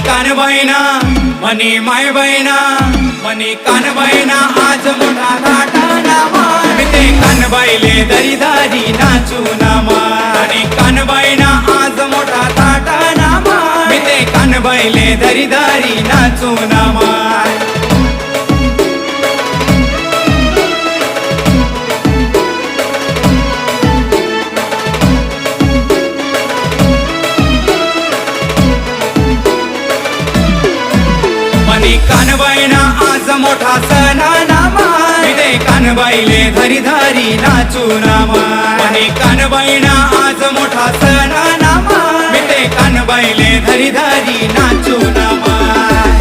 कानबाईना मनी माय बहिणा मनी कानबाईना आज मोठा थाटाना मान मी ते कानबाईले दरी दारी नाचू ना मान आणि कानबाईना आज मोठा थाटाना मान मी ते कानबाईले दरी दारी नाचू ना मान कानबाईना आज मोठा सणाना मान मी ते कानबाईले धरी धरी नाचू ना मान कानबाईना आज मोठा सणाना मान मी ते कानबाईले धरी धरी नाचू ना मान